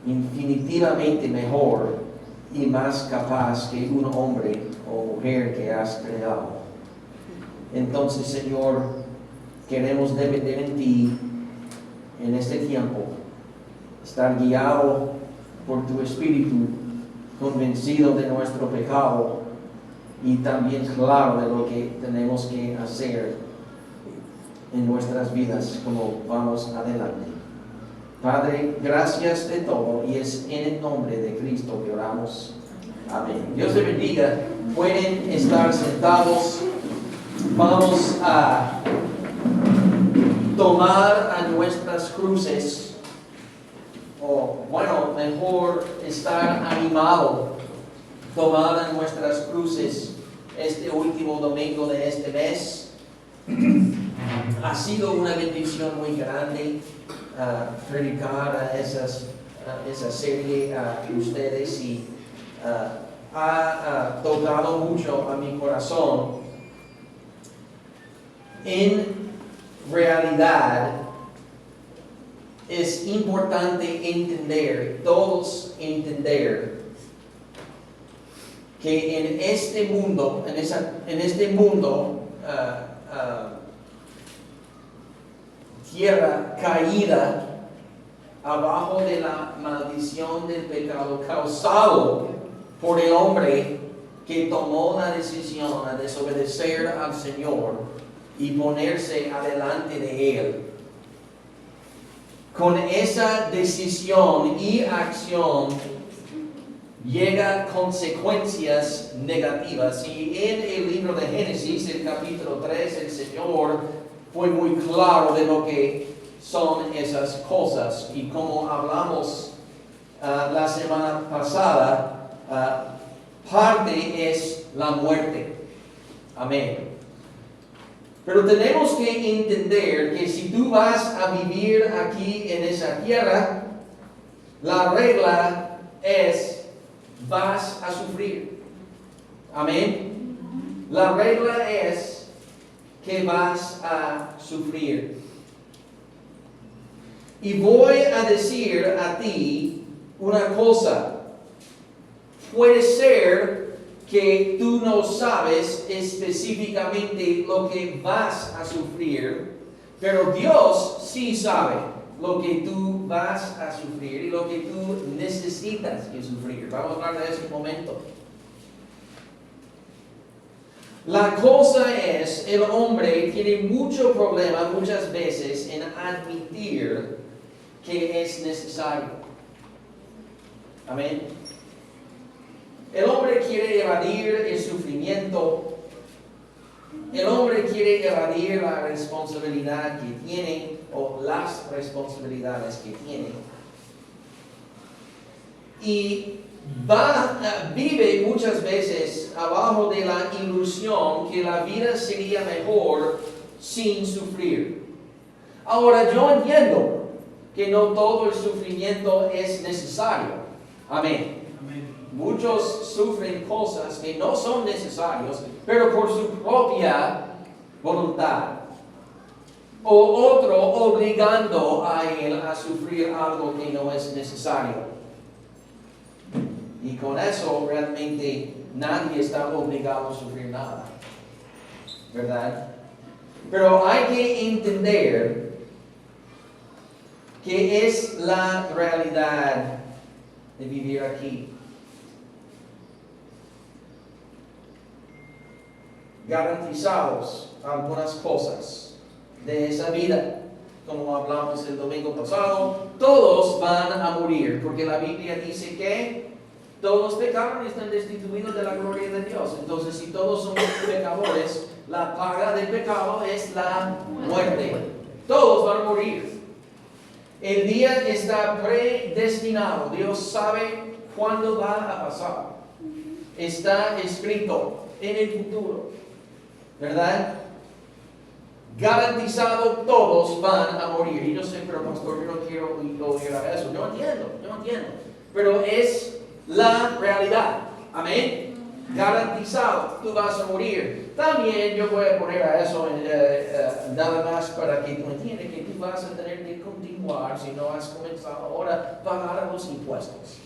infinitivamente mejor y más capaz que un hombre o mujer que has creado. Entonces, Señor, queremos depender en ti en este tiempo, estar guiado por tu Espíritu, convencido de nuestro pecado y también claro de lo que tenemos que hacer en nuestras vidas como vamos adelante. Padre, gracias de todo y es en el nombre de Cristo que oramos. Amén. Dios te bendiga. Pueden estar sentados. Vamos a tomar a nuestras cruces, o bueno, mejor estar animado, tomar a nuestras cruces este último domingo de este mes. Ha sido una bendición muy grande predicar a esa serie a ustedes y ha tocado mucho a mi corazón. En realidad es importante entender, todos entender, que en este mundo, tierra caída abajo de la maldición del pecado causado por el hombre que tomó la decisión de desobedecer al Señor y ponerse adelante de Él. Con esa decisión y acción llega consecuencias negativas. Y en el libro de Génesis, el capítulo 3, el Señor fue muy claro de lo que son esas cosas. Y como hablamos la semana pasada, parte es la muerte. Amén. Pero tenemos que entender que si tú vas a vivir aquí en esa tierra, la regla es: vas a sufrir. Amén. La regla es que vas a sufrir. Y voy a decir a ti una cosa. Puede ser que tú no sabes específicamente lo que vas a sufrir, pero Dios sí sabe lo que tú vas a sufrir y lo que tú necesitas que sufrir. Vamos a hablar de eso un momento. La cosa es, el hombre tiene mucho problema muchas veces en admitir que es necesario. Amén. El hombre quiere evadir el sufrimiento. El hombre quiere evadir la responsabilidad que tiene o las responsabilidades que tiene. Y vive muchas veces abajo de la ilusión que la vida sería mejor sin sufrir. Ahora, yo entiendo que no todo el sufrimiento es necesario. Amén. Muchos sufren cosas que no son necesarias, pero por su propia voluntad. O otro obligando a él a sufrir algo que no es necesario. Y con eso realmente nadie está obligado a sufrir nada. ¿Verdad? Pero hay que entender que es la realidad de vivir aquí. Garantizados algunas cosas de esa vida. Como hablamos el domingo pasado, todos van a morir, porque la Biblia dice que todos pecaron y están destituidos de la gloria de Dios. Entonces, si todos somos pecadores, la paga del pecado es la muerte. Todos van a morir. El día está predestinado. Dios sabe cuándo va a pasar. Está escrito en el futuro. ¿Verdad? Garantizado, todos van a morir. Y yo sé, pero pastor, yo no quiero oír a eso. Yo entiendo. Pero es la realidad. Amén. Garantizado, tú vas a morir. También yo voy a poner a eso nada más para que tú entiendas que tú vas a tener que continuar continuar si no has comenzado ahora a pagar los impuestos.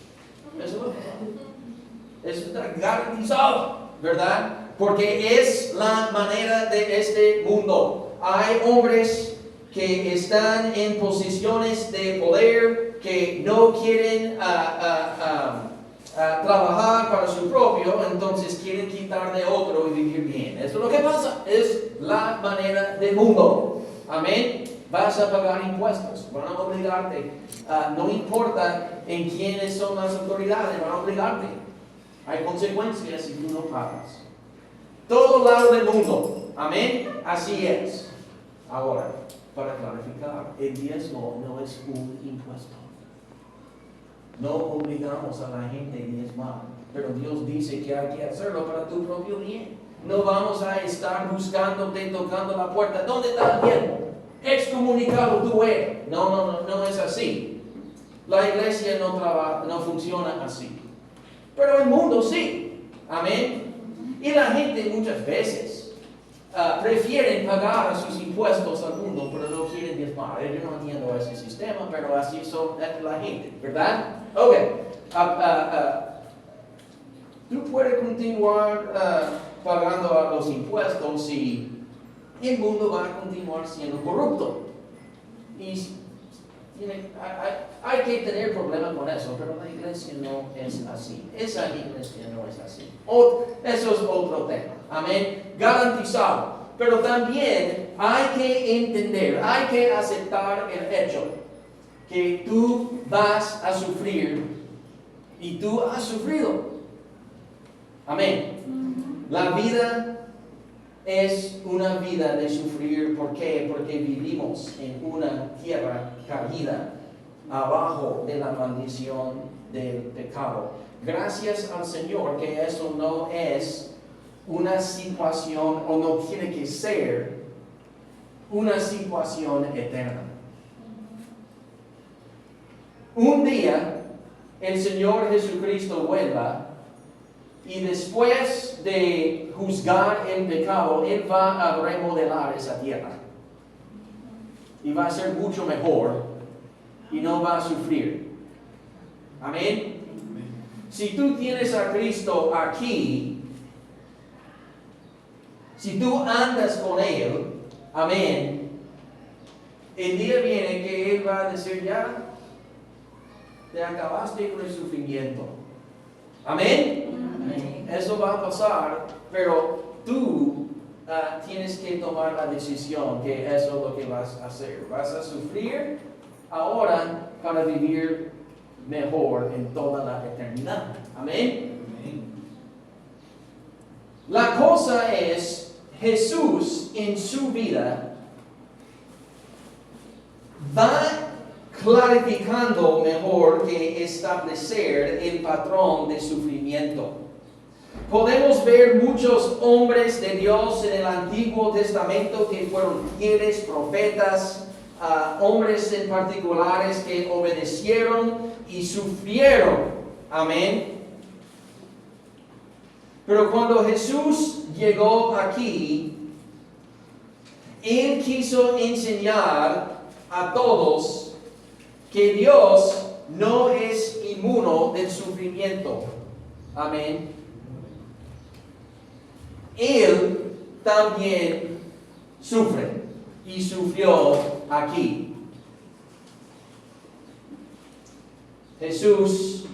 Eso está garantizado, ¿verdad? Porque es la manera de este mundo. Hay hombres que están en posiciones de poder que no quieren trabajar para su propio, entonces quieren quitar de otro y vivir bien. Eso es lo que pasa, es la manera del mundo. Amén. Vas a pagar impuestos, van a obligarte. No importa en quiénes son las autoridades, van a obligarte. Hay consecuencias si tú no pagas. Todo lado del mundo. Amén. Así es. Ahora, para clarificar, el diezmo no es un impuesto. No obligamos a la gente a diezmar, pero Dios dice que hay que hacerlo para tu propio bien. No vamos a estar buscándote, tocando la puerta. ¿Dónde está el diezmo? Excomunicado tú eres. No es así. La iglesia no funciona así. Pero el mundo sí. Amén. Y la gente muchas veces prefieren pagar sus impuestos al mundo, pero no quieren diezmar. Yo no entiendo ese sistema, pero así son la gente, ¿verdad? Ok. Tú puedes continuar pagando los impuestos y el mundo va a continuar siendo corrupto. Y hay que tener problemas con eso, pero la iglesia no es así. Esa iglesia no es así. Eso es otro tema. Amén. Garantizado. Pero también hay que entender, hay que aceptar el hecho que tú vas a sufrir y tú has sufrido. Amén. La vida es una vida de sufrir. ¿Por qué? Porque vivimos en una tierra caída, abajo de la maldición del pecado. Gracias al Señor que eso no es una situación, o no tiene que ser una situación eterna. Un día el Señor Jesucristo vuelva y después de juzgar el pecado, Él va a remodelar esa tierra. Y va a ser mucho mejor y no va a sufrir. Amén. Si tú tienes a Cristo aquí, si tú andas con Él, amén, el día viene que Él va a decir, ya, te acabaste con el sufrimiento. Amén. Amén. Eso va a pasar, pero tú tienes que tomar la decisión que eso es lo que vas a hacer. Vas a sufrir ahora para vivir mejor en toda la eternidad. Amén. Amén. La cosa es, Jesús en su vida va clarificando mejor que establecer el patrón de sufrimiento. Podemos ver muchos hombres de Dios en el Antiguo Testamento que fueron fieles profetas, hombres en particulares que obedecieron y sufrieron. Amén. Pero cuando Jesús llegó aquí, Él quiso enseñar a todos que Dios no es inmuno del sufrimiento. Amén. Él también sufre y sufrió aquí. Jesús,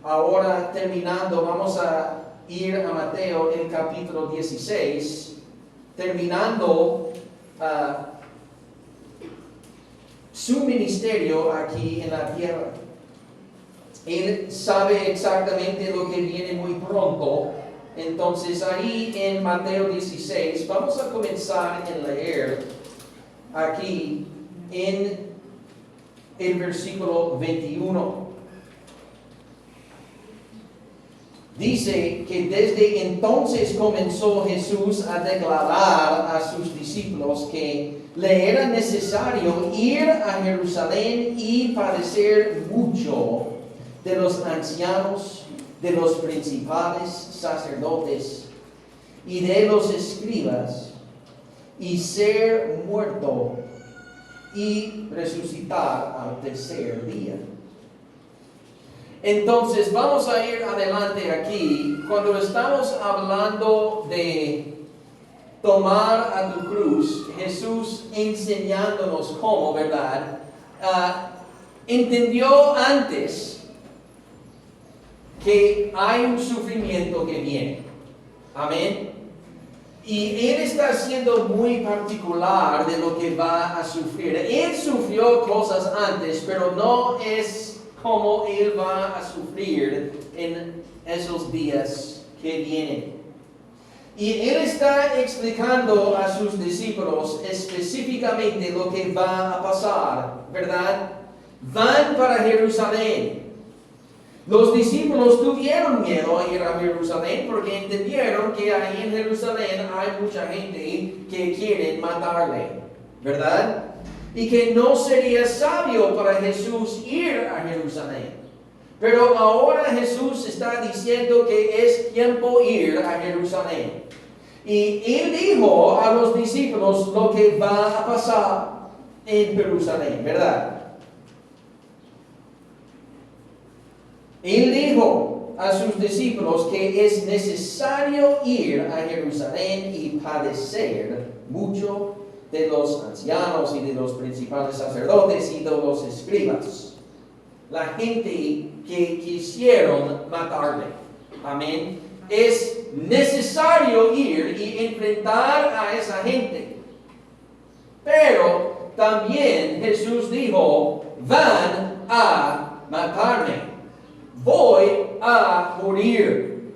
ahora terminando, vamos a ir a Mateo, el capítulo 16, terminando su ministerio aquí en la tierra. Él sabe exactamente lo que viene muy pronto. Entonces ahí en Mateo 16, vamos a comenzar a leer aquí en el versículo 21. Dice que desde entonces comenzó Jesús a declarar a sus discípulos que le era necesario ir a Jerusalén y padecer mucho de los ancianos, de los principales sacerdotes y de los escribas, y ser muerto y resucitar al tercer día. Entonces vamos a ir adelante aquí. Cuando estamos hablando de tomar a tu cruz, Jesús enseñándonos cómo, ¿verdad? Entendió antes que hay un sufrimiento que viene. Amén. Y Él está siendo muy particular de lo que va a sufrir. Él sufrió cosas antes, pero no es como Él va a sufrir en esos días que vienen. Y Él está explicando a sus discípulos específicamente lo que va a pasar, ¿verdad? Van para Jerusalén. Los discípulos tuvieron miedo a ir a Jerusalén porque entendieron que ahí en Jerusalén hay mucha gente que quiere matarle, ¿verdad? Y que no sería sabio para Jesús ir a Jerusalén. Pero ahora Jesús está diciendo que es tiempo ir a Jerusalén. Y Él dijo a los discípulos lo que va a pasar en Jerusalén, ¿verdad? Él dijo a sus discípulos que es necesario ir a Jerusalén y padecer mucho de los ancianos y de los principales sacerdotes y de los escribas. La gente que quisieron matarle. Amén. Es necesario ir y enfrentar a esa gente. Pero también Jesús dijo, van a matarme. Voy a morir.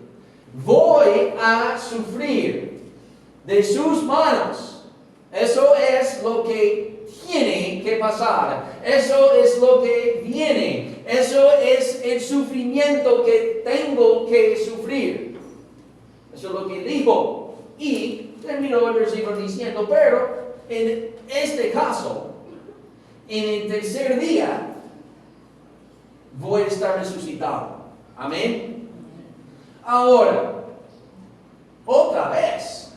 Voy a sufrir de sus manos. Eso es lo que tiene que pasar. Eso es lo que viene. Eso es el sufrimiento que tengo que sufrir. Eso es lo que dijo. Y terminó el versículo diciendo, pero en este caso, en el tercer día, voy a estar resucitado. Amén. Ahora, otra vez,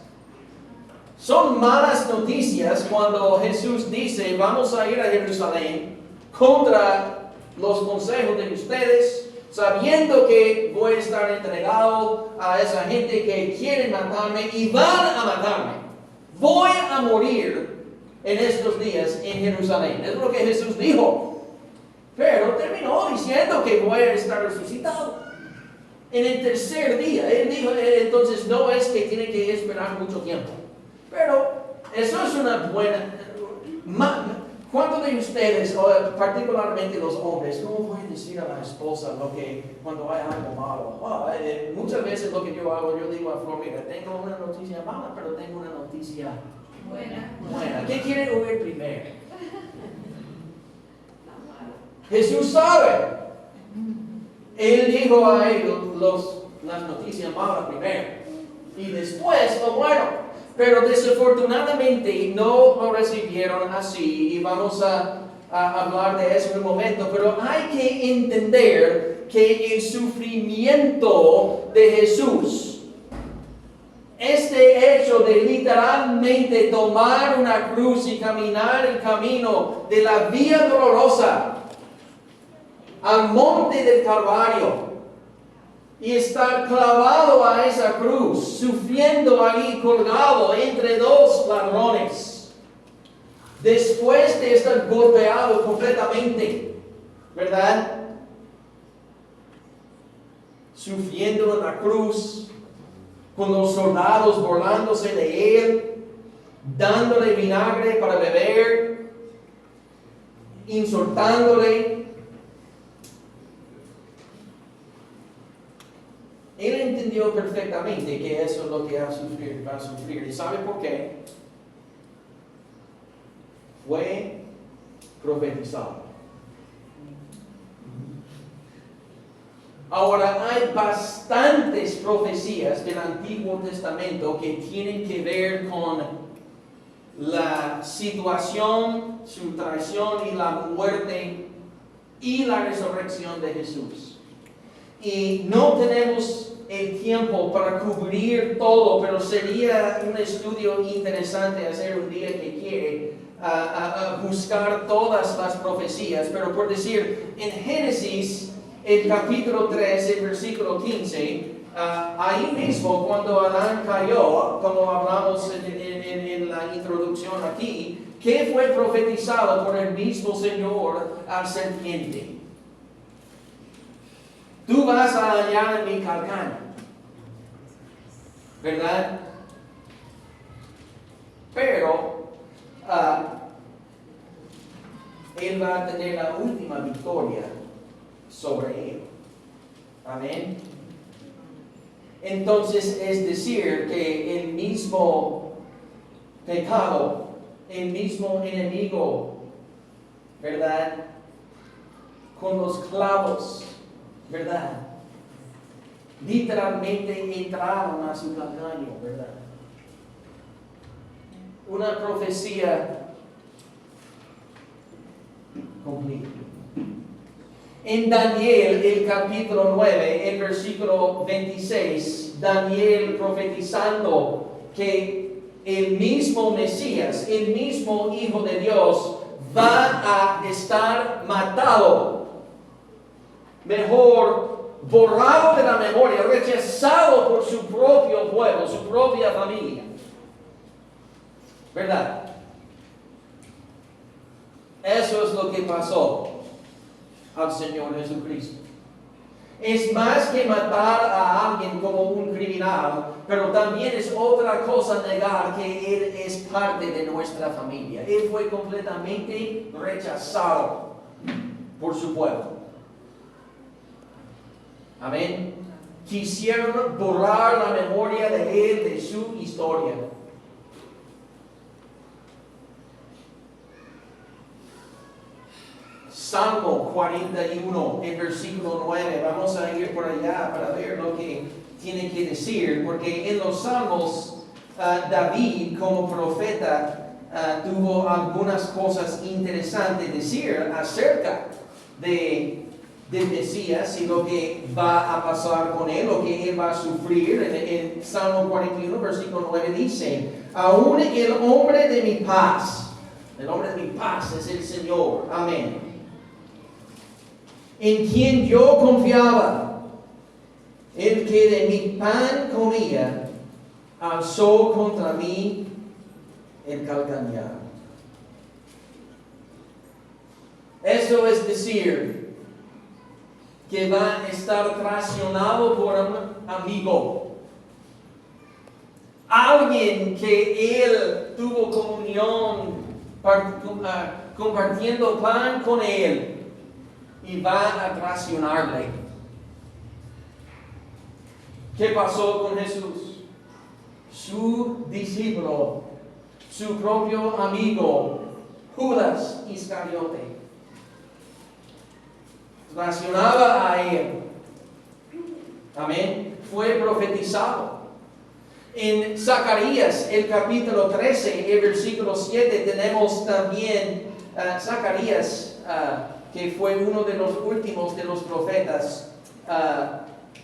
son malas noticias cuando Jesús dice, vamos a ir a Jerusalén contra los consejos de ustedes, sabiendo que voy a estar entregado a esa gente que quiere matarme y van a matarme. Voy a morir en estos días en Jerusalén. Es lo que Jesús dijo. Pero terminó diciendo que voy a estar resucitado en el tercer día. Él dijo, entonces no es que tiene que esperar mucho tiempo. Pero eso es una buena... ¿Cuántos de ustedes, particularmente los hombres, no voy a decir a la esposa lo que cuando hay algo malo? Muchas veces lo que yo hago, yo digo a Flor, mira, tengo una noticia mala, pero tengo una noticia buena. ¿Qué quiere oír primero? Jesús sabe. Él dijo a ellos las noticias malas primero y después lo bueno. Pero desafortunadamente no lo recibieron así y vamos a hablar de eso en un momento. Pero hay que entender que el sufrimiento de Jesús, este hecho de literalmente tomar una cruz y caminar el camino de la vía dolorosa al monte del Calvario y estar clavado a esa cruz, sufriendo ahí colgado entre dos ladrones, después de estar golpeado completamente, ¿verdad? Sufriendo en la cruz, con los soldados burlándose de él, dándole vinagre para beber, insultándole. Él entendió perfectamente que eso es lo que va a sufrir. ¿Y sabe por qué? Fue profetizado. Ahora, hay bastantes profecías del Antiguo Testamento que tienen que ver con la situación, su traición y la muerte y la resurrección de Jesús. Y no tenemos el tiempo para cubrir todo, pero sería un estudio interesante hacer un día que quiere buscar todas las profecías, pero por decir, en Génesis, el capítulo 3, el versículo 15, ahí mismo cuando Adán cayó, como hablamos en la introducción aquí, ¿qué fue profetizado por el mismo Señor al serpiente? Tú vas a hallar en mi calcaña, ¿verdad? Pero Él va a tener la última victoria sobre él. Amén. Entonces es decir que el mismo pecado, el mismo enemigo, ¿verdad? Con los clavos, ¿verdad? Literalmente entraron a su calcaño, ¿verdad? Una profecía cumplida. En Daniel, el capítulo 9, el versículo 26, Daniel profetizando que el mismo Mesías, el mismo Hijo de Dios, va a estar matado. Mejor, borrado de la memoria, rechazado por su propio pueblo, su propia familia. ¿Verdad? Eso es lo que pasó al Señor Jesucristo. Es más que matar a alguien como un criminal, pero también es otra cosa negar que Él es parte de nuestra familia. Él fue completamente rechazado por su pueblo. Amén. Quisieron borrar la memoria de Él, de su historia. Salmo 41, el versículo 9. Vamos a ir por allá para ver lo que tiene que decir, porque en los Salmos David como profeta tuvo algunas cosas interesantes decir acerca del Mesías y lo que va a pasar con él, lo que él va a sufrir. En Salmo 41, versículo 9 dice: aún el hombre de mi paz, el hombre de mi paz es el Señor, amén, en quien yo confiaba, el que de mi pan comía, alzó contra mí el calcañar. Eso es decir, que va a estar traicionado por un amigo. Alguien que él tuvo comunión, compartiendo pan con él. Y va a traicionarle. ¿Qué pasó con Jesús? Su discípulo, su propio amigo, Judas Iscariote, traicionaba a él. Amén. Fue profetizado. En Zacarías, el capítulo 13, el versículo 7, tenemos también Zacarías, que fue uno de los últimos de los profetas,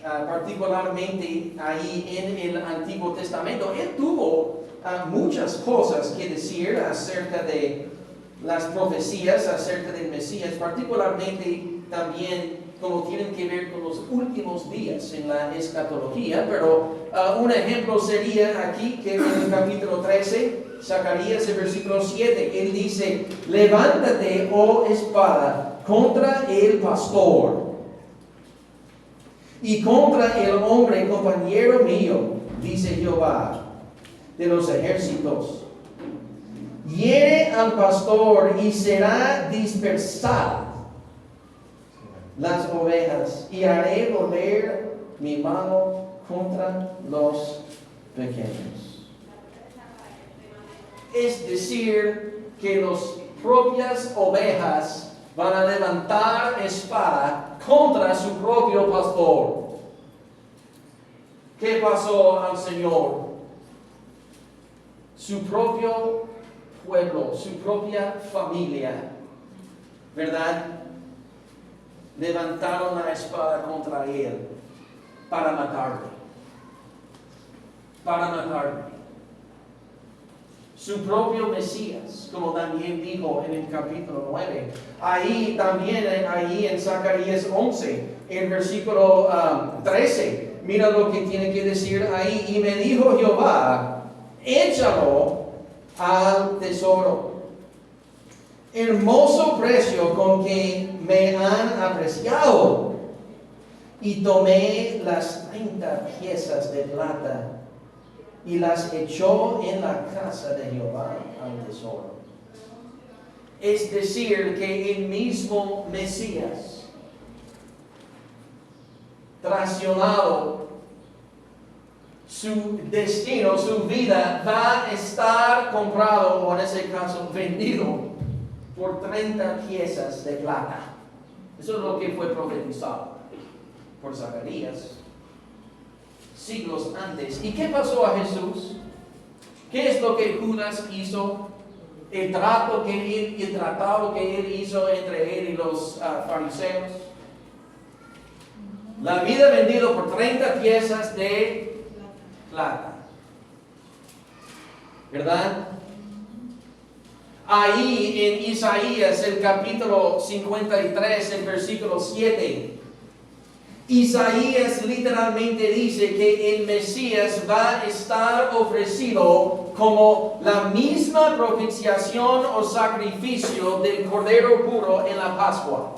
particularmente ahí en el Antiguo Testamento. Él tuvo muchas cosas que decir acerca de las profecías, acerca del Mesías, particularmente también como tienen que ver con los últimos días en la escatología, pero un ejemplo sería aquí que en el capítulo 13, Zacarías, el versículo 7, él dice: levántate, oh espada, contra el pastor y contra el hombre compañero mío, dice Jehová de los ejércitos. Hiere al pastor y será dispersada las ovejas, y haré volver mi mano contra los pequeños. Es decir, que las propias ovejas van a levantar espada contra su propio pastor. ¿Qué pasó al Señor? Su propio pueblo, su propia familia, ¿verdad? Levantaron la espada contra él para matarle. Para matarle. su propio Mesías, como también dijo en el capítulo 9. Ahí también, ahí en Zacarías 11, el versículo 13, mira lo que tiene que decir ahí. Y me dijo Jehová, échalo al tesoro. Hermoso precio con que me han apreciado. Y tomé las 30 piezas de plata y las echó en la casa de Jehová al tesoro. Es decir, que el mismo Mesías, traicionado, su destino, su vida va a estar comprado, o en ese caso vendido, por 30 piezas de plata. Eso es lo que fue profetizado por Zacarías siglos antes. ¿Y qué pasó a Jesús? ¿Qué es lo que Judas hizo? El tratado que él hizo entre él y los fariseos. La vida vendida por 30 piezas de plata. ¿Verdad? Ahí en Isaías, el capítulo 53, el versículo 7, Isaías literalmente dice que el Mesías va a estar ofrecido como la misma propiciación o sacrificio del Cordero puro en la Pascua.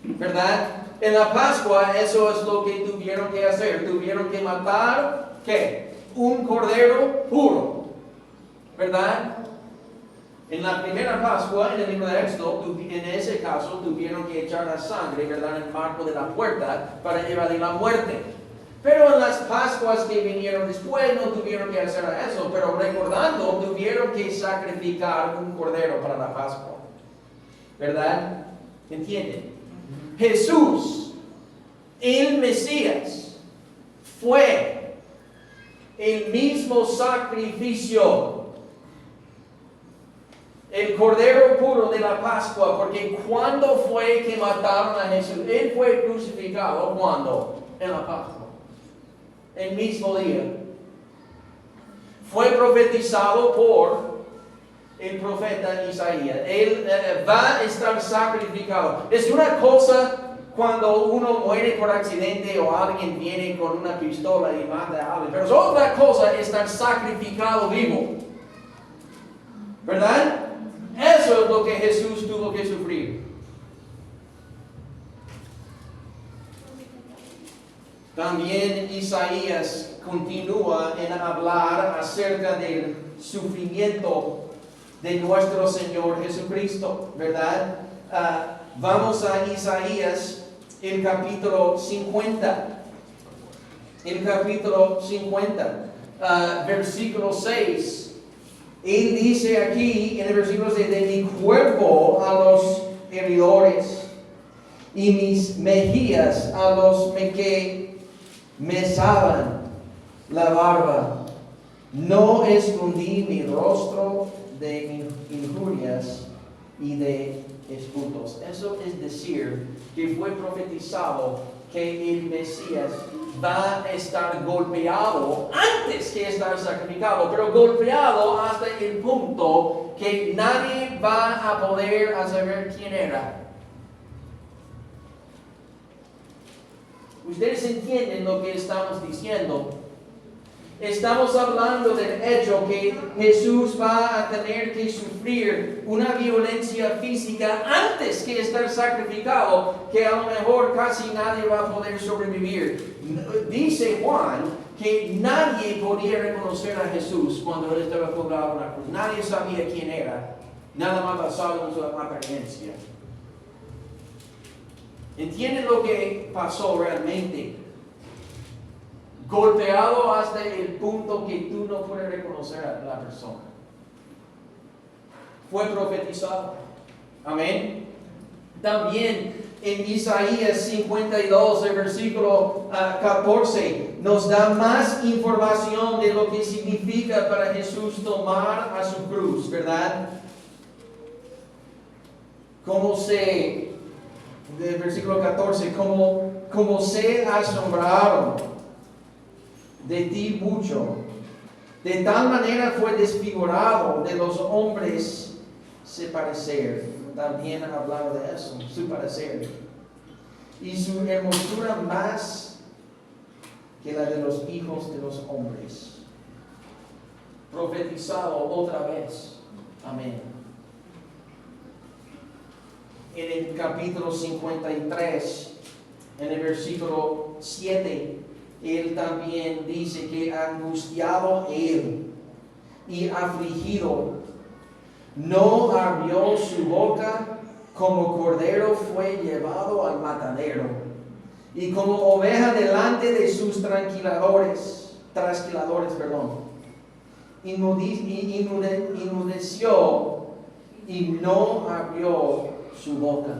¿Verdad? En la Pascua eso es lo que tuvieron que hacer. Tuvieron que matar, ¿qué? Un Cordero puro. ¿Verdad? En la primera Pascua, en el libro de Éxodo, en ese caso, tuvieron que echar la sangre, ¿verdad?, en el marco de la puerta para evadir la muerte. Pero en las Pascuas que vinieron después, no tuvieron que hacer eso, pero recordando, tuvieron que sacrificar un cordero para la Pascua. ¿Verdad? ¿Entienden? Jesús, el Mesías, fue el mismo sacrificio, el Cordero puro de la Pascua, porque ¿cuándo fue que mataron a Jesús? Él fue crucificado, ¿cuándo? En la Pascua. El mismo día. Fue profetizado por el profeta Isaías. Él va a estar sacrificado. Es una cosa cuando uno muere por accidente o alguien viene con una pistola y mata a alguien, pero es otra cosa estar sacrificado vivo. ¿Verdad? Eso es lo que Jesús tuvo que sufrir. También Isaías continúa en hablar acerca del sufrimiento de nuestro Señor Jesucristo, ¿verdad? Vamos a Isaías, el capítulo 50. El capítulo 50, versículo 6. Él dice aquí en el versículo 6, de mi cuerpo a los heridores y mis mejillas a los que mesaban la barba. No escondí mi rostro de injurias y de esputos. Eso es decir, que fue profetizado que el Mesías va a estar golpeado antes que estar sacrificado, pero golpeado hasta el punto que nadie va a poder saber quién era. Ustedes entienden lo que estamos diciendo. Estamos hablando del hecho que Jesús va a tener que sufrir una violencia física antes que estar sacrificado, que a lo mejor casi nadie va a poder sobrevivir. Dice Juan que nadie podía reconocer a Jesús cuando él estaba colgado en la cruz. Nadie sabía quién era, nada más basado en su apariencia. ¿Entienden lo que pasó realmente? Golpeado hasta el punto que tú no puedes reconocer a la persona. Fue profetizado. Amén. También en Isaías 52, el versículo 14, nos da más información de lo que significa para Jesús tomar a su cruz, ¿verdad? Del versículo 14, como se asombraron de ti mucho, De tal manera fue desfigurado de los hombres su parecer. También hablaba de eso, su parecer. Y su hermosura más que la de los hijos de los hombres. Profetizado otra vez. Amén. En el capítulo 53, en el versículo 7, él también dice que angustiado él y afligido, no abrió su boca, como cordero fue llevado al matadero, y como oveja delante de sus trasquiladores, inmudeció y no abrió su boca.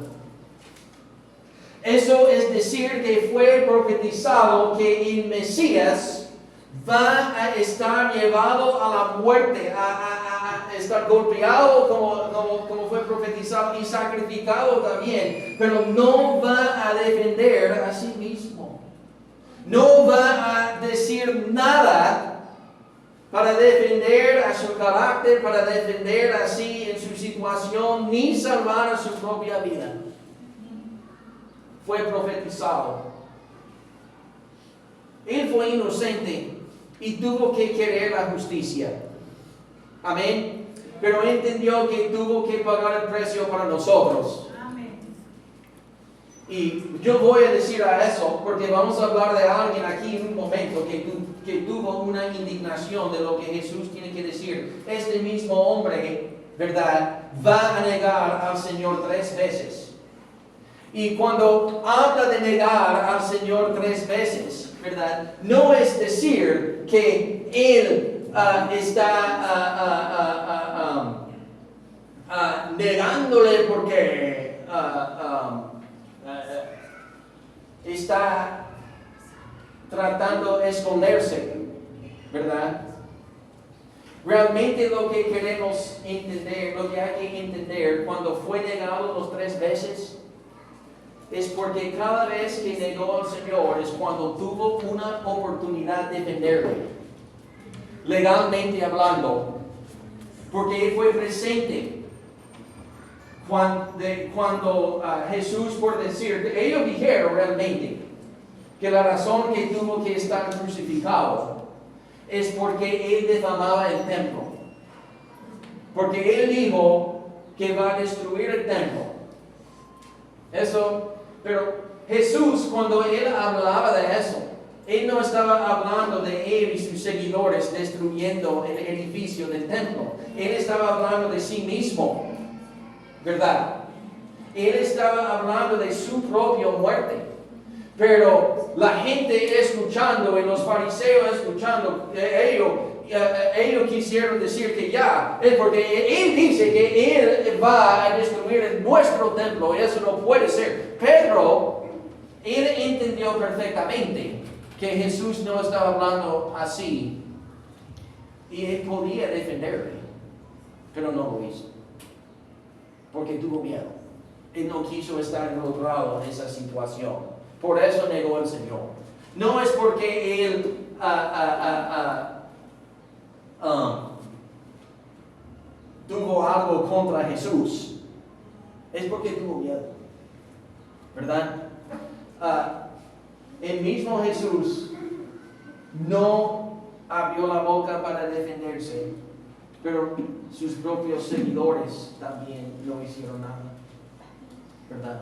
Eso es decir, que fue profetizado que el Mesías va a estar llevado a la muerte, a estar golpeado como fue profetizado y sacrificado también, pero no va a defender a sí mismo. No va a decir nada para defender a su carácter, para defender así en su situación, ni salvar a su propia vida. Fue profetizado. Él fue inocente y tuvo que querer la justicia. Amén. Pero entendió que tuvo que pagar el precio para nosotros. Amén. Y yo voy a decir a eso porque vamos a hablar de alguien aquí en un momento que tuvo una indignación de lo que Jesús tiene que decir. Este mismo hombre, ¿verdad?, va a negar al Señor 3 veces. Y cuando habla de negar al Señor 3 veces, ¿verdad?, no es decir que Él está negándole porque está tratando de esconderse, ¿verdad? Realmente lo que queremos entender, lo que hay que entender cuando fue negado los 3 veces, es porque cada vez que negó al Señor es cuando tuvo una oportunidad de defenderle, legalmente hablando, porque Él fue presente cuando Jesús, por decir, ellos dijeron realmente que la razón que tuvo que estar crucificado es porque Él defamaba el templo, porque Él dijo que va a destruir el templo. Eso. Pero Jesús, cuando Él hablaba de eso, Él no estaba hablando de Él y sus seguidores destruyendo el edificio del templo. Él estaba hablando de sí mismo, ¿verdad? Él estaba hablando de su propia muerte. Pero la gente escuchando y los fariseos escuchando, ellos quisieron decir que ya, es porque Él dice que Él va a destruir nuestro templo y eso no puede ser. Pero Él entendió perfectamente que Jesús no estaba hablando así y Él podía defenderle, pero no lo hizo, porque tuvo miedo. Él no quiso estar involucrado en esa situación. Por eso negó al Señor. No es porque Él tuvo algo contra Jesús. Es porque tuvo miedo, ¿verdad? El mismo Jesús no abrió la boca para defenderse, pero sus propios seguidores también no hicieron nada, ¿verdad?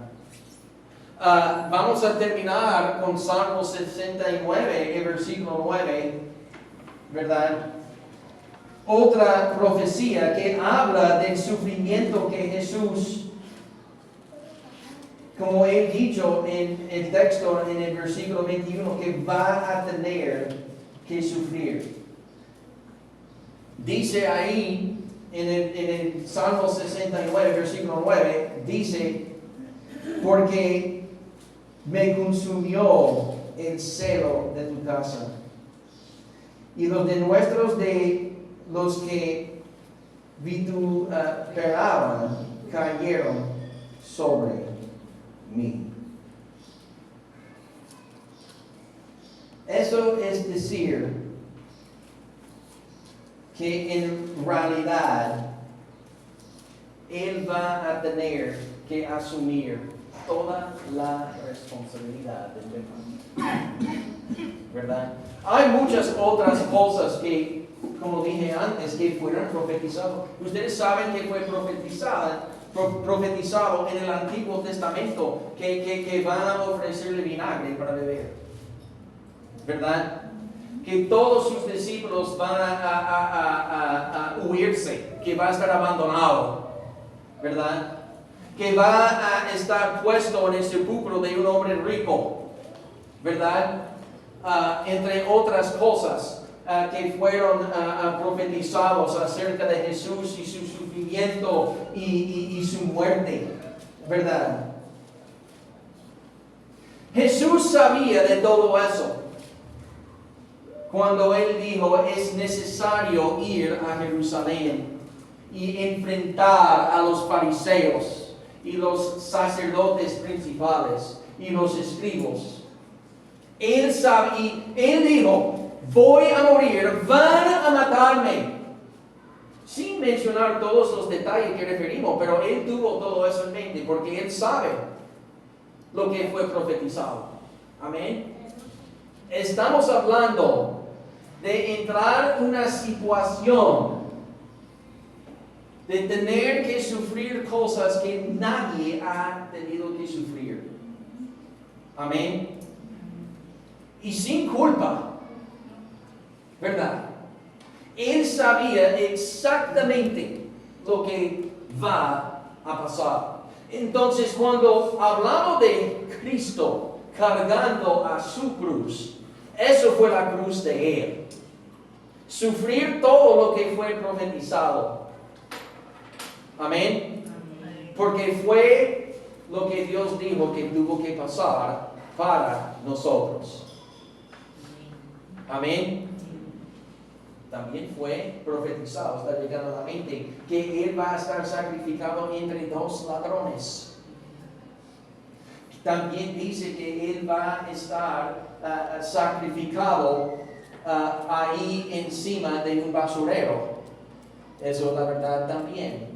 Vamos a terminar con Salmo 69, el versículo 9, ¿verdad? Otra profecía que habla del sufrimiento que Jesús, como he dicho en el texto, en el versículo 21, que va a tener que sufrir. Dice ahí, en el Salmo 69, versículo 9, dice, porque me consumió el celo de tu casa, y los denuestos de los que vituperaban cayeron sobre mí. Eso es decir que en realidad Él va a tener que asumir toda la responsabilidad del pecado. ¿Verdad? Hay muchas otras cosas que, como dije antes, que fueron profetizadas. Ustedes saben que fue profetizado en el Antiguo Testamento que van a ofrecerle vinagre para beber. ¿Verdad? Que todos sus discípulos van a huirse, que va a estar abandonado. ¿Verdad? Que va a estar puesto en el sepulcro de un hombre rico. ¿Verdad? Entre otras cosas que fueron profetizados acerca de Jesús y su sufrimiento y su muerte, ¿verdad? Jesús sabía de todo eso cuando Él dijo, es necesario ir a Jerusalén y enfrentar a los fariseos y los sacerdotes principales y los escribas. Él sabe, y Él dijo, voy a morir, van a matarme. Sin mencionar todos los detalles que referimos, pero Él tuvo todo eso en mente, porque Él sabe lo que fue profetizado. Amén. Estamos hablando de entrar en una situación de tener que sufrir cosas que nadie ha tenido que sufrir. Amén. Y sin culpa, ¿verdad? Él sabía exactamente lo que va a pasar. Entonces, cuando hablamos de Cristo cargando a su cruz, eso fue la cruz de Él. Sufrir todo lo que fue profetizado. Amén. Porque fue lo que Dios dijo que tuvo que pasar para nosotros. Amén. También fue profetizado, está llegando a la mente, que Él va a estar sacrificado entre dos ladrones. También dice que Él va a estar sacrificado ahí encima de un basurero. Eso es la verdad también.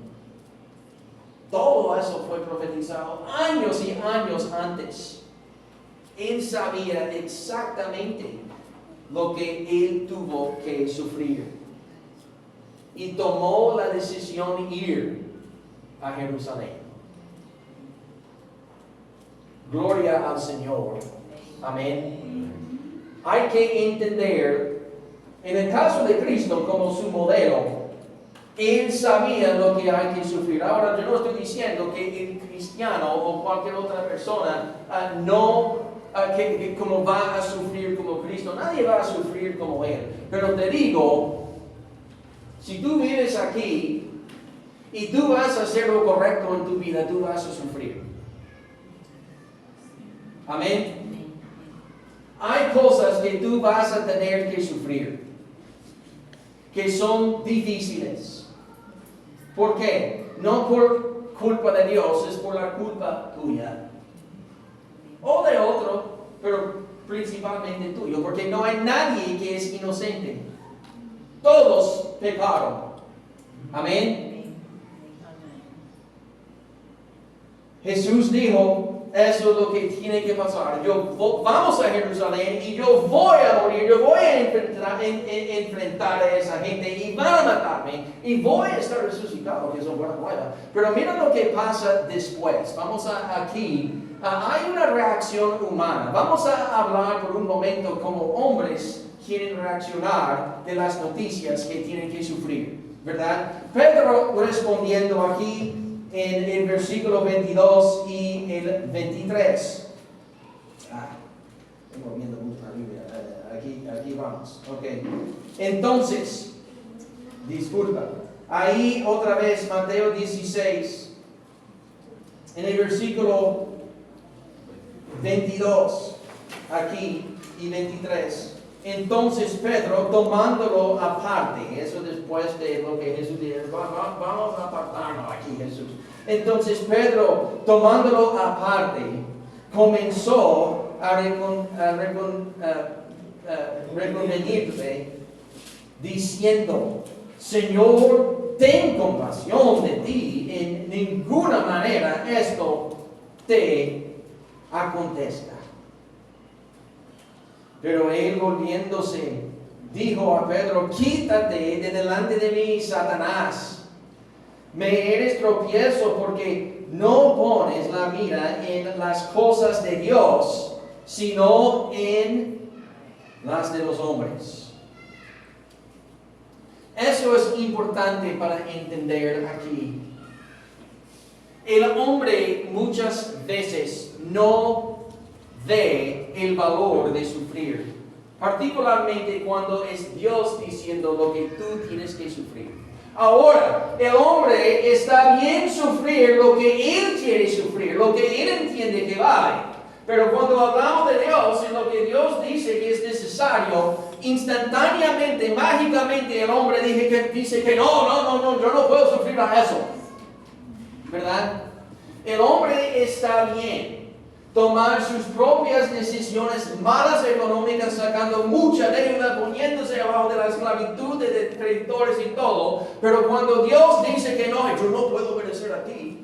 Todo eso fue profetizado años y años antes. Él sabía exactamente lo que Él tuvo que sufrir. Y tomó la decisión de ir a Jerusalén. Gloria al Señor. Amén. Hay que entender, en el caso de Cristo como su modelo, Él sabía lo que hay que sufrir. Ahora, yo no estoy diciendo que el cristiano o cualquier otra persona que como va a sufrir como Cristo. Nadie va a sufrir como Él. Pero te digo, si tú vives aquí y tú vas a hacer lo correcto en tu vida, tú vas a sufrir. Amén. Hay cosas que tú vas a tener que sufrir, que son difíciles. ¿Por qué? No por culpa de Dios, es por la culpa tuya. O de otro, pero principalmente tuyo, porque no hay nadie que es inocente. Todos pecaron. Amén. Jesús dijo, eso es lo que tiene que pasar. Vamos a Jerusalén y yo voy a morir, yo voy a enfrentar a esa gente y van a matarme y voy a estar resucitado, que es una buena nueva. Pero mira lo que pasa después. Vamos aquí. Hay una reacción humana. Vamos a hablar por un momento como hombres quieren reaccionar de las noticias que tienen que sufrir, ¿verdad? Pedro respondiendo aquí en el versículo 22 y el 23. Estoy moviendo mucho la Biblia. Aquí vamos. Ok. Entonces, disculpa. Ahí otra vez Mateo 16. En el versículo 22, aquí y 23. Entonces Pedro, tomándolo aparte, eso después de lo que Jesús dijo, vamos a apartarnos aquí, Jesús. Entonces Pedro, tomándolo aparte, comenzó a reconvenirle, diciendo, Señor, ten compasión de ti, en ninguna manera esto te acontezca. Pero él volviéndose, dijo a Pedro, quítate de delante de mí, Satanás. Me eres tropiezo porque no pones la mira en las cosas de Dios, sino en las de los hombres. Eso es importante para entender aquí. El hombre muchas veces no ve el valor de sufrir, particularmente cuando es Dios diciendo lo que tú tienes que sufrir. Ahora, el hombre está bien sufrir lo que él quiere sufrir, lo que él entiende que vale. Pero cuando hablamos de Dios, en lo que Dios dice que es necesario, instantáneamente, mágicamente, el hombre dice que no, yo no puedo sufrir a eso. ¿Verdad? El hombre está bien tomar sus propias decisiones malas económicas, sacando mucha deuda, poniéndose abajo de la esclavitud de creditores y todo. Pero cuando Dios dice que no, yo no puedo obedecer a ti.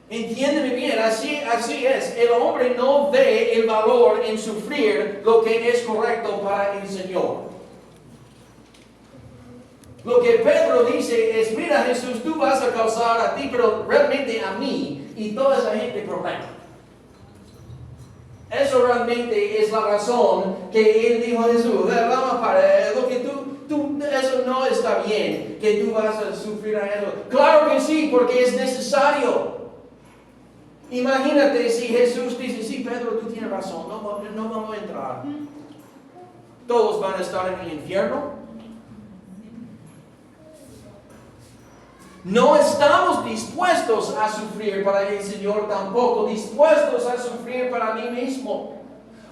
Entiéndeme bien, así es. El hombre no ve el valor en sufrir lo que es correcto para el Señor. Lo que Pedro dice es, mira Jesús, tú vas a causar a ti, pero realmente a mí y toda esa gente problema. Eso realmente es la razón que él dijo a Jesús, vamos para lo que eso no está bien, que tú vas a sufrir a eso. Claro que sí, porque es necesario. Imagínate si Jesús dice, sí, Pedro, tú tienes razón, no vamos a entrar. Todos van a estar en el infierno. No estamos dispuestos a sufrir para el Señor tampoco, dispuestos a sufrir para mí mismo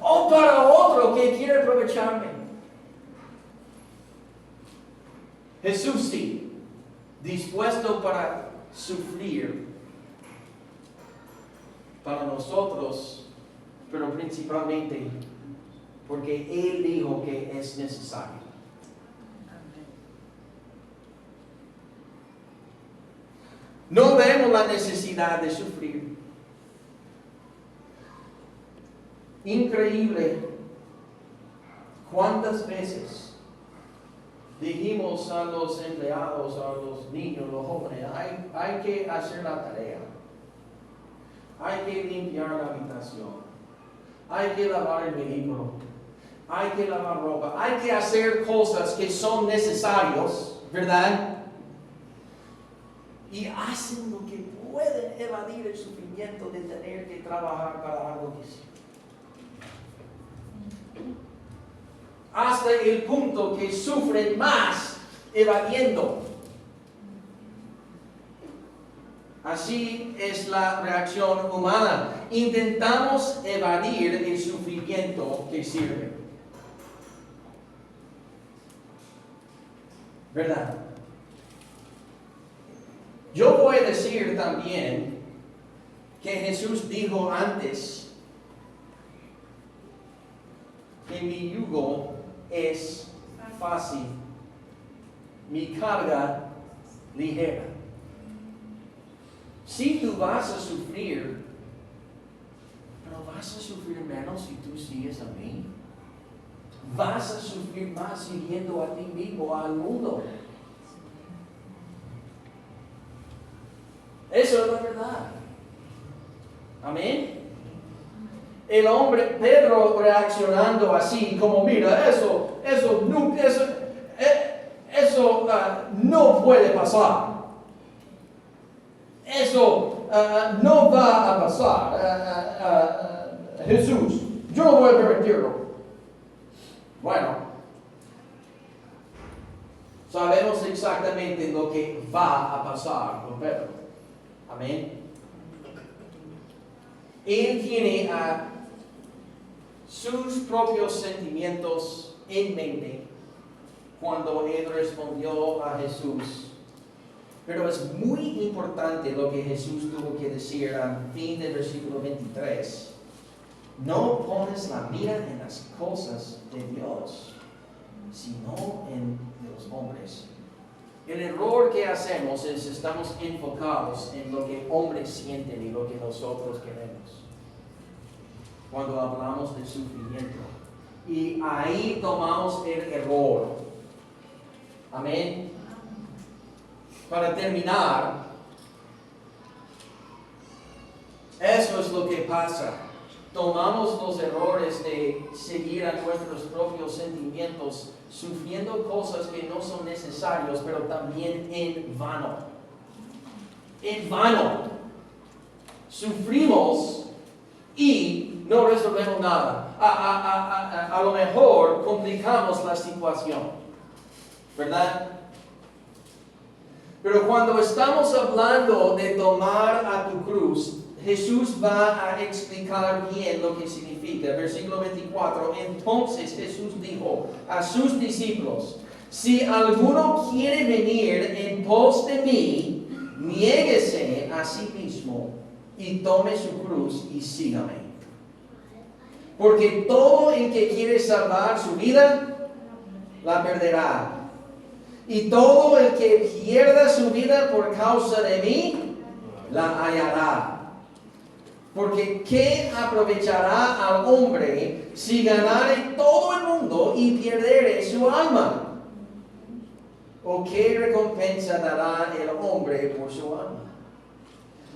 o para otro que quiere aprovecharme. Jesús sí, dispuesto para sufrir para nosotros, pero principalmente porque Él dijo que es necesario. No vemos la necesidad de sufrir. Increíble cuántas veces dijimos a los empleados, a los niños, los jóvenes, hay que hacer la tarea. Hay que limpiar la habitación. Hay que lavar el vehículo. Hay que lavar ropa. Hay que hacer cosas que son necesarias, ¿verdad? Y hacen lo que pueden evadir el sufrimiento de tener que trabajar para algo que sí. Hasta el punto que sufren más evadiendo. Así es la reacción humana. Intentamos evadir el sufrimiento que sirve. ¿Verdad? Yo voy a decir también que Jesús dijo antes que mi yugo es fácil, mi carga ligera. Si tú vas a sufrir, pero vas a sufrir menos si tú sigues a mí. Vas a sufrir más siguiendo a ti mismo, al mundo. Eso es la verdad. Amén. El hombre, Pedro reaccionando así, como mira, eso no puede pasar. Eso no va a pasar. Jesús, yo no voy a permitirlo. Bueno, sabemos exactamente lo que va a pasar con Pedro. Amén. Él tiene sus propios sentimientos en mente cuando él respondió a Jesús. Pero es muy importante lo que Jesús tuvo que decir al fin del versículo 23. No pones la mira en las cosas de Dios, sino en los hombres. El error que hacemos es estamos enfocados en lo que hombres sienten y lo que nosotros queremos. Cuando hablamos de sufrimiento. Y ahí tomamos el error. Amén. Para terminar, eso es lo que pasa. Tomamos los errores de seguir a nuestros propios sentimientos, sufriendo cosas que no son necesarias, pero también en vano. En vano. Sufrimos y no resolvemos nada. A lo mejor complicamos la situación, ¿verdad? Pero cuando estamos hablando de tomar a tu cruz, Jesús va a explicar bien lo que significa. Versículo 24. Entonces Jesús dijo a sus discípulos: si alguno quiere venir en pos de mí, niéguese a sí mismo y tome su cruz y sígame. Porque todo el que quiere salvar su vida, la perderá. Y todo el que pierda su vida por causa de mí, la hallará. Porque ¿qué aprovechará al hombre si ganare todo el mundo y perdiere su alma? ¿O qué recompensa dará el hombre por su alma?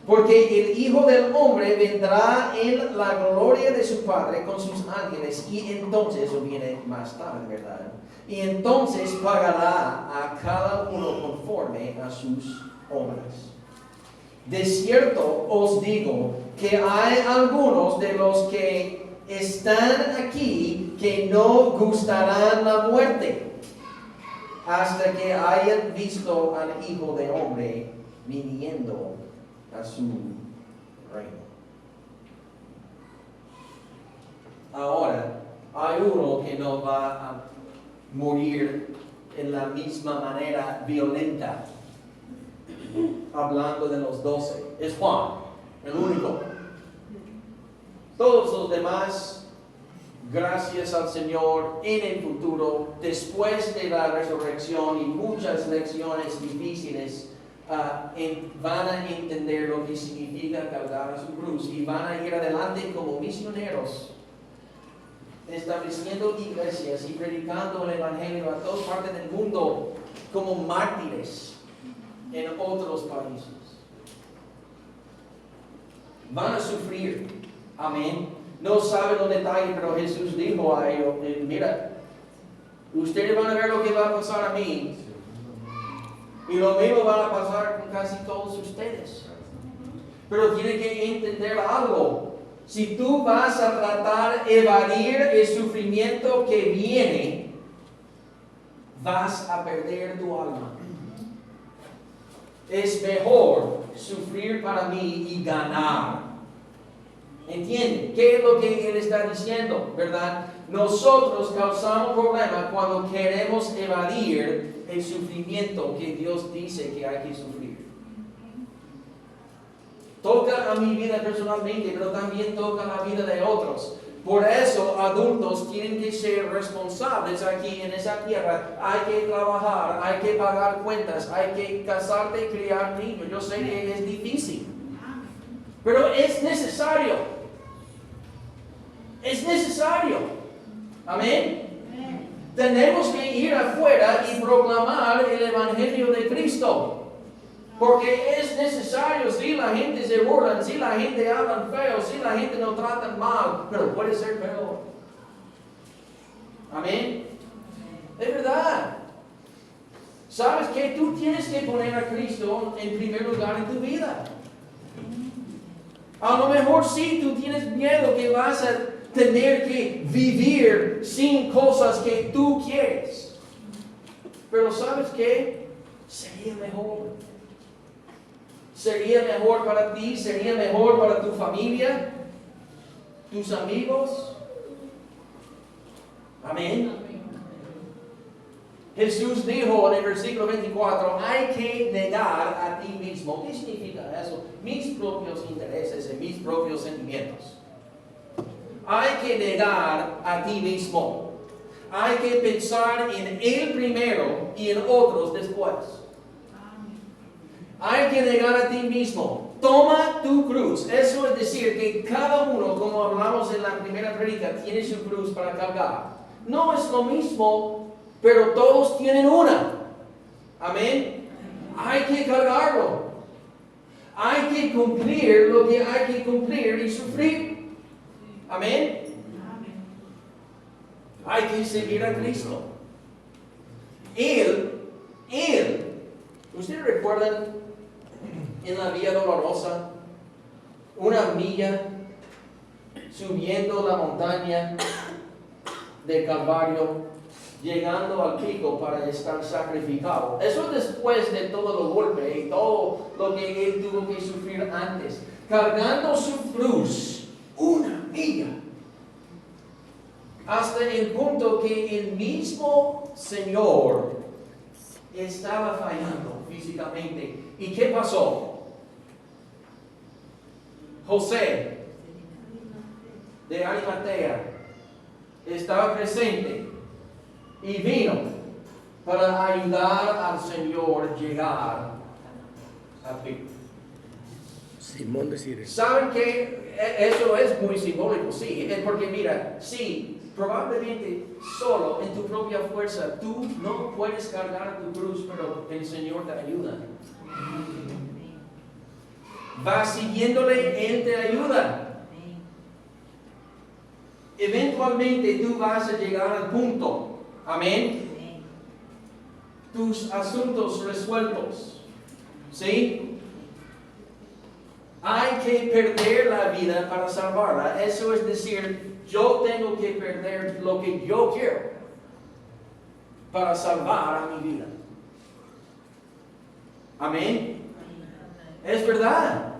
Porque el Hijo del Hombre vendrá en la gloria de su Padre con sus ángeles, y entonces, eso viene más tarde, ¿verdad? Y entonces pagará a cada uno conforme a sus obras. De cierto os digo que hay algunos de los que están aquí que no gustarán la muerte hasta que hayan visto al Hijo del Hombre viniendo a su reino. Ahora, hay uno que no va a morir en la misma manera violenta. Hablando de los 12, es Juan, el único. Todos los demás, gracias al Señor, en el futuro, después de la resurrección y muchas lecciones difíciles, van a entender lo que significa cargar su cruz y van a ir adelante como misioneros, estableciendo iglesias y predicando el Evangelio a todas partes del mundo como mártires en otros países. Van a sufrir, amén. No saben los detalles, pero Jesús dijo a ellos: mira, ustedes van a ver lo que va a pasar a mí, y lo mismo va a pasar con casi todos ustedes. Pero tienen que entender algo. Si tú vas a tratar de evadir el sufrimiento que viene, vas a perder tu alma. Es mejor sufrir para mí y ganar. ¿Entienden? ¿Qué es lo que Él está diciendo? ¿Verdad? Nosotros causamos problemas cuando queremos evadir el sufrimiento que Dios dice que hay que sufrir. Toca a mi vida personalmente, pero también toca la vida de otros. Por eso, adultos tienen que ser responsables aquí en esa tierra. Hay que trabajar, hay que pagar cuentas, hay que casarte y criar niños. Yo sé que es difícil, pero es necesario. Es necesario. Amén. Tenemos que ir afuera y proclamar el Evangelio de Cristo. Porque es necesario. Si la gente se burla, si la gente habla feo, si la gente nos trata mal, pero puede ser peor. Amén. Es verdad. ¿Sabes que tú tienes que poner a Cristo en primer lugar en tu vida? A lo mejor sí, tú tienes miedo que vas a tener que vivir sin cosas que tú quieres. Pero ¿sabes qué? Sería mejor. Sería mejor para ti, sería mejor para tu familia, tus amigos. Amén. Jesús dijo en el versículo 24, hay que negar a ti mismo. ¿Qué significa eso? Mis propios intereses y mis propios sentimientos. Hay que negar a ti mismo. hay que pensar en Él primero y en otros después. Hay que negar a ti mismo. Toma tu cruz. Eso es decir que cada uno, como hablamos en la primera predica, tiene su cruz para cargar. No es lo mismo, pero todos tienen una. Amén. Hay que cargarlo. Hay que cumplir lo que hay que cumplir y sufrir. Amén. Hay que seguir a Cristo. Él, ¿ustedes recuerdan en la Vía Dolorosa, una milla subiendo la montaña del Calvario, llegando al pico para estar sacrificado? Eso después de todo los golpes y todo lo que él tuvo que sufrir antes, cargando su cruz, una milla, hasta el punto que el mismo Señor estaba fallando físicamente. ¿Y qué pasó? José de Arimatea estaba presente y vino para ayudar al Señor a llegar al pico. Simón de Sirene. ¿Saben qué? Eso es muy simbólico, sí. Es porque mira, sí, probablemente solo en tu propia fuerza tú no puedes cargar tu cruz, pero el Señor te ayuda. Va siguiéndole, Él te ayuda. Eventualmente tú vas a llegar al punto. Amén. Tus asuntos resueltos. ¿Sí? Hay que perder la vida para salvarla. Eso es decir, yo tengo que perder lo que yo quiero para salvar a mi vida. Amén. Es verdad.